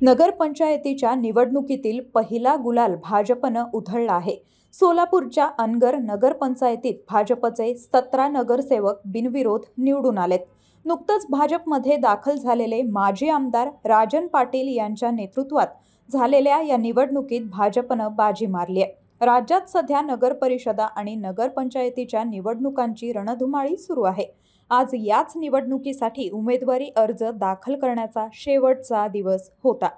नगरपंचायतीच्या निवडणुकीतील पहिला गुलाल भाजपनं उधळला आहे। सोलापूरच्या अनगर नगरपंचायतीत भाजपचे 17 नगरसेवक बिनविरोध निवडून आलेत। नुकतंच भाजपमध्ये दाखल झालेले माजी आमदार राजन पाटील यांच्या नेतृत्वात झालेल्या या निवडणुकीत भाजपनं बाजी मारली आहे। राज्यात सध्या नगरपरिषदा आणि नगरपंचायतीच्या निवडणुकांची रणधुमाळी सुरू आहे। आज याच निवडणुकीसाठी उमेदवारी अर्ज दाखल करण्याचा शेवटचा दिवस होता।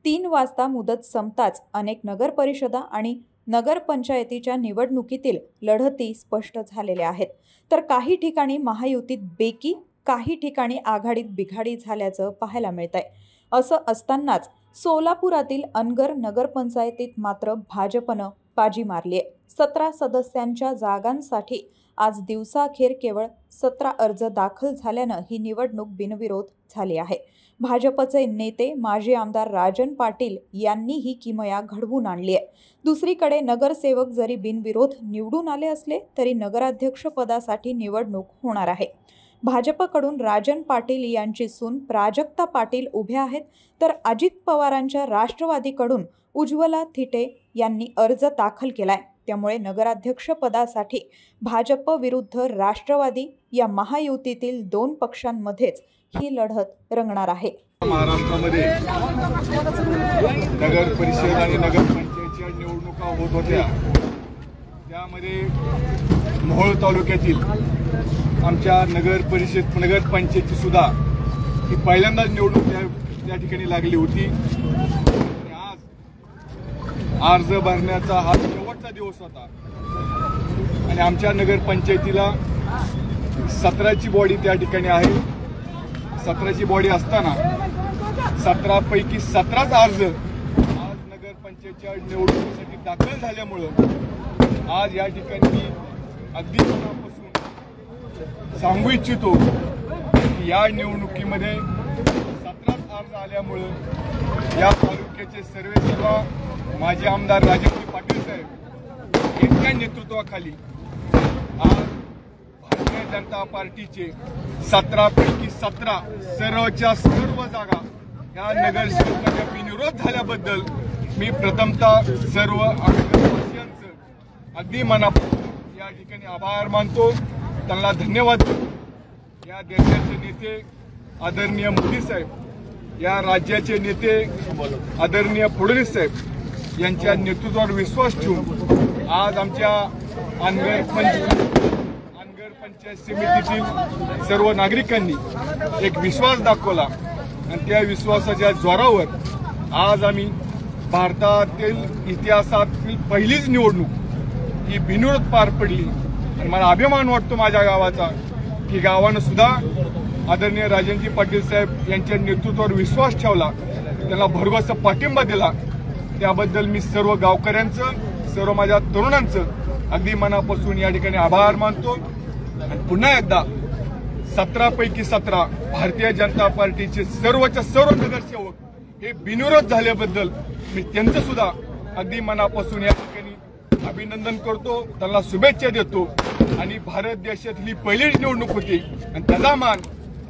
3 वाजता मुदत संपताच अनेक नगरपरिषदा आणि नगरपंचायतीच्या निवडणुकीतील लढती स्पष्ट झालेल्या आहेत। तर काही ठिकाणी महायुतीत बेकी, काही ठिकाणी आघाडीत बिघाडी झाल्याचं पाहायला मिळतंय। असं असतानाच सोलापुरातील अनगर नगरपंचायतीत मात्र भाजपनं बाजी मारली आहे। 17 सदस्यांच्या जागांसाठी आज दिवसाअखेर केवळ 17 अर्ज दाखल झाल्यानं ही निवडणूक बिनविरोध झाली आहे। भाजपचे नेते माजी आमदार राजन पाटील यांनी ही किमया घडवून आणली आहे। दुसरीकडे नगरसेवक जरी बिनविरोध निवडून आले असले तरी नगराध्यक्ष पदासाठी निवडणूक होणार आहे। भाजपकडून राजन पाटील यांची सून प्राजक्ता पाटील उभ्या आहेत, तर अजित पवारांच्या राष्ट्रवादीकडून उज्ज्वला थिटे यांनी अर्ज दाखल केलाय। त्यामुळे नगराध्यक्ष पदासाठी भाजप विरुद्ध राष्ट्रवादी या महायुतीतील 2 पक्षांमध्येच ही लढत रंगणार आहे। महाराष्ट्रामध्ये नगर परिषद आणि नगरपंचायतीच्या निवडणुका होत होत्या। त्यामध्ये मोहोळ तालुक्यातील आमच्या नगरपंचायती सुद्धा ही पहिल्यांदाच निवडणूक त्या ठिकाणी लागली होती। आज अर्ज भरण्याचा हा शेवटचा दिवस होता आणि आमच्या नगरपंचायतीला 17ची बॉडी त्या ठिकाणी आहे। 17ची बॉडी असताना 17 पैकी 17च अर्ज आज नगरपंचायतीच्या निवडणुकीसाठी दाखल झाल्यामुळं आज या ठिकाणी अगदी मनापासून सांगू इच्छितो की या निवडणुकीमध्ये 17 अर्ज आल्यामुळं या तालुक्याचे सर्वेसर्वा माजी आमदार राजन पाटील साहेब यांच्या नेतृत्वाखाली आज भारतीय जनता पार्टीचे 17 पैकी 17 सर्वच्या सर्व जागा या नगरसेवकांच्या बिनविरोध झाल्याबद्दल मी प्रथमतः सर्व आमदारांचं अगदी मनापासून या ठिकाणी आभार मानतो, त्यांना धन्यवाद देतो। या देशाचे नेते आदरणीय मोदी साहेब, या राज्याचे नेते आदरणीय फडणवीस साहेब यांच्या नेतृत्वावर विश्वास ठेवून आज आमच्या अनगर पंचायत समितीतील सर्व नागरिकांनी एक विश्वास दाखवला आणि त्या विश्वासाच्या जोरावर आज आम्ही भारतातील इतिहासातील पहिलीच निवडणूक ही बिनविरोध पार पडली आणि मला अभिमान वाटतो माझ्या गावाचा की गावानं सुद्धा आदरणीय राजनजी पाटील साहेब यांच्या नेतृत्वावर विश्वास ठेवला, त्यांना भरघोस पाठिंबा दिला। त्याबद्दल मी सर्व गावकऱ्यांचं, सर्व माझ्या तरुणांचं अगदी मनापासून या ठिकाणी आभार मानतो आणि पुन्हा एकदा 17 पैकी 17 भारतीय जनता पार्टीचे सर्वच्या सर्व नगरसेवक हे बिनविरोध झाल्याबद्दल मी त्यांचं सुद्धा अगदी मनापासून या ठिकाणी अभिनंदन करतो, त्यांना शुभेच्छा देतो आणि भारत देशातली पहिलीच निवडणूक होती आणि त्याचा मान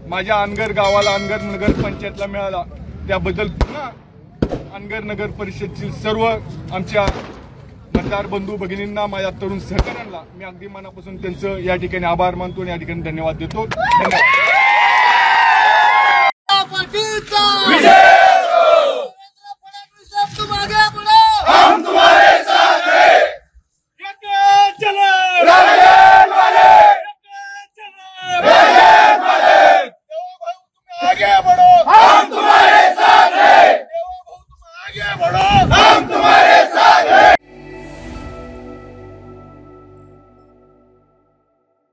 माझ्या अनगर गावाला, अनगर नगरपंचायतला मिळाला। त्याबद्दल पुन्हा अनगर नगर परिषदेतील सर्व आमच्या मतदार बंधू भगिनींना, माझ्या तरुण सहकाऱ्यांना मी अगदी मनापासून त्यांचं या ठिकाणी आभार मानतो आणि या ठिकाणी धन्यवाद देतो। धन्यवाद।